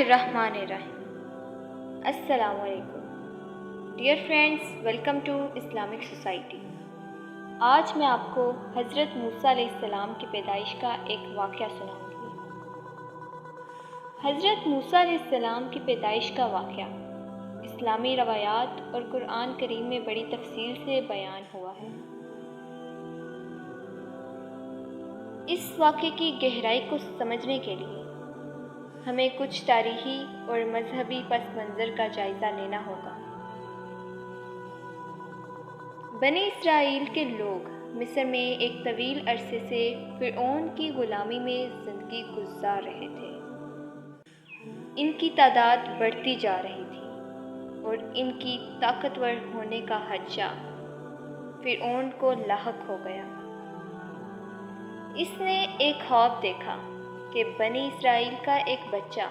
बिस्मिल्लाहिर्रहमानिर्रहीम। अस्सलाम वालेकुम dear friends, welcome to Islamic society. आज मैं आपको हज़रत मूसा अलैहिस्सलाम की पैदाइश का एक वाक़या सुनाऊंगी। हज़रत मूसा अलैहिस्सलाम की पैदाइश का वाक़या इस्लामी रवायात और कुरान करीम में बड़ी तफसील से बयान हुआ है। इस वाक़े की गहराई को समझने के लिए हमें कुछ तारीख़ी और मजहबी पस मंज़र का जायज़ा लेना होगा। बनी इसराइल के लोग मिस्र में एक तवील अरसे से फ़िरऔन की ग़ुलामी में ज़िंदगी गुजार रहे थे। इनकी तादाद बढ़ती जा रही थी और इनकी ताकतवर होने का खदशा फ़िरऔन को लाहक हो गया। इसने एक ख्वाब देखा कि बनी इसराइल का एक बच्चा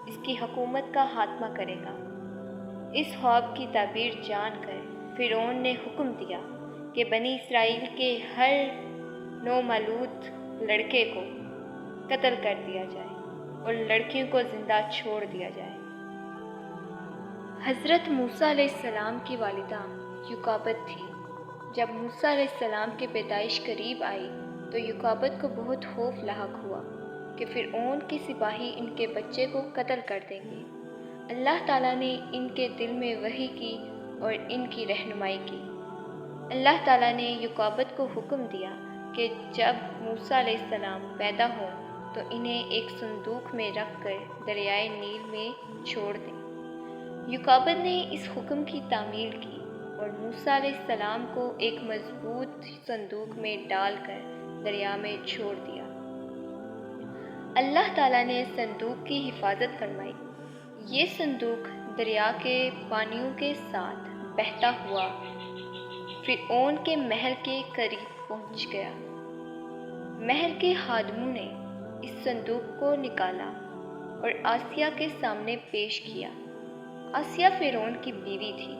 इसकी हुकूमत का खात्मा करेगा। इस ख्वाब की ताबीर जानकर फ़िरऔन ने हुक्म दिया कि बनी इसराइल के हर नौमौलूद लड़के को कत्ल कर दिया जाए और लड़कियों को ज़िंदा छोड़ दिया जाए। हज़रत मूसा अलैहिस्सलाम की वालिदा युकाबत थी। जब मूसा अलैहिस्सलाम की पैदाइश करीब आई तो युकाबत को बहुत खौफ लाहक हुआ कि फ़िरऔन के सिपाही इनके बच्चे को कत्ल कर देंगे। अल्लाह ताला ने इनके दिल में वही की और इनकी रहनुमाई की। अल्लाह ताला ने युकाबत को हुक्म दिया कि जब मूसा अलैहिस्सलाम पैदा हों तो इन्हें एक संदूक में रख कर दरियाए नील में छोड़ दें। युकाबत ने इस हुक्म की तामील की और मूसा अलैहिस्सलाम को एक मजबूत संदूक में डालकर दरिया में छोड़ दिया। अल्लाह ताला ने संदूक की हिफाजत फरमाई। ये संदूक दरिया के पानियों के साथ बहता हुआ फ़िरऔन के महल के करीब पहुंच गया। महल के खादिमों ने इस संदूक को निकाला और आसिया के सामने पेश किया। आसिया फ़िरऔन की बीवी थी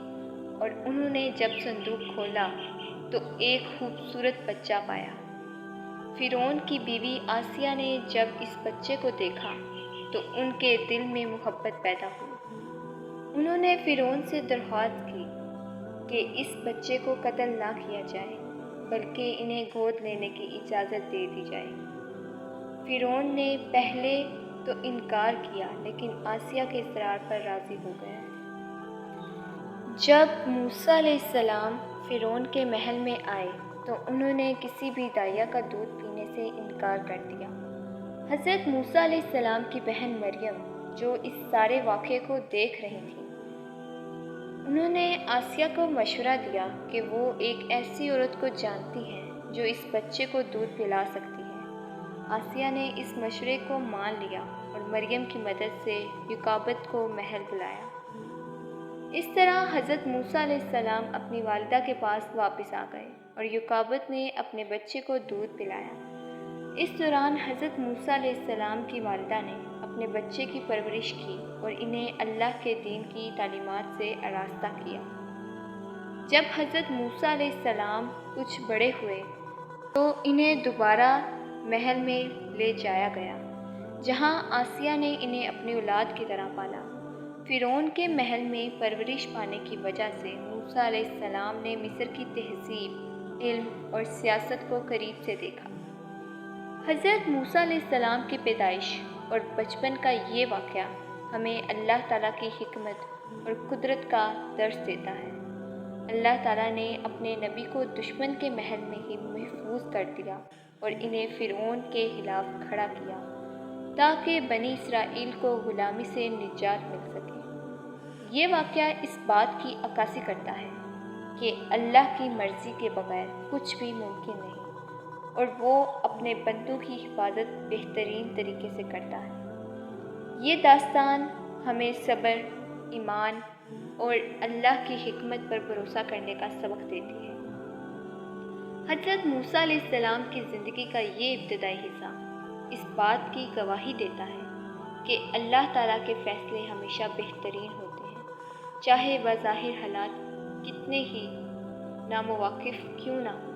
और उन्होंने जब संदूक खोला तो एक खूबसूरत बच्चा पाया। फ़िरऔन की बीवी आसिया ने जब इस बच्चे को देखा तो उनके दिल में मोहब्बत पैदा हुई। उन्होंने फ़िरऔन से दरख्वास्त की कि इस बच्चे को कत्ल ना किया जाए बल्कि इन्हें गोद लेने की इजाज़त दे दी जाए। फ़िरऔन ने पहले तो इनकार किया लेकिन आसिया के इसरार पर राज़ी हो गया। जब मूसा अलैहिस्सलाम फ़िरऔन के महल में आए तो उन्होंने किसी भी दाइया का दूध पीने से इनकार कर दिया। हज़रत मूसा अलैहिस्सलाम की बहन मरियम जो इस सारे वाक़े को देख रही थी, उन्होंने आसिया को मशवरा दिया कि वो एक ऐसी औरत को जानती है जो इस बच्चे को दूध पिला सकती है। आसिया ने इस मशवरे को मान लिया और मरियम की मदद से युकाबत को महल बुलाया। इस तरह हज़रत मूसा अलैहिस्सलाम अपनी वालिदा के पास वापस आ गए और युकाबत ने अपने बच्चे को दूध पिलाया। इस दौरान हज़रत मूसा अलैहिस्सलाम की वालिदा ने अपने बच्चे की परवरिश की और इन्हें अल्लाह के दीन की तालीमात से आरास्ता किया। जब हज़रत मूसा अलैहिस्सलाम कुछ बड़े हुए तो इन्हें दोबारा महल में ले जाया गया जहां आसिया ने इन्हें अपनी औलाद की तरह पाला। फ़िरऔन के महल में परवरिश पाने की वजह से मूसा अलैहिस्सलाम ने मिस्र की तहज़ीब, इल्म और सियासत को करीब से देखा। हज़रत मूसा अलैहिस्सलाम की पैदाइश और बचपन का ये वाक़या हमें अल्लाह ताला की हिकमत और कुदरत का दर्स देता है। अल्लाह ताला ने अपने नबी को दुश्मन के महल में ही महफूज कर दिया और इन्हें फ़िरऔन के खिलाफ खड़ा किया ताकि बनी इसराइल को ग़ुलामी से निजात मिल सके। ये वाक़या इस बात की अक्कासी करता है कि अल्लाह की मर्ज़ी के बग़ैर कुछ भी मुमकिन नहीं और वो अपने बंदों की हिफाजत बेहतरीन तरीके से करता है। ये दास्तान हमें सब्र, ईमान और अल्लाह की हिकमत पर भरोसा करने का सबक देती है। हज़रत मूसा अलैहिस्सलाम की ज़िंदगी का ये इब्तिदाई हिस्सा इस बात की गवाही देता है कि अल्लाह ताला के फ़ैसले हमेशा बेहतरीन होते हैं, चाहे बज़ाहिर हालात कितने ही नामुवाकिफ़ क्यों ना हो।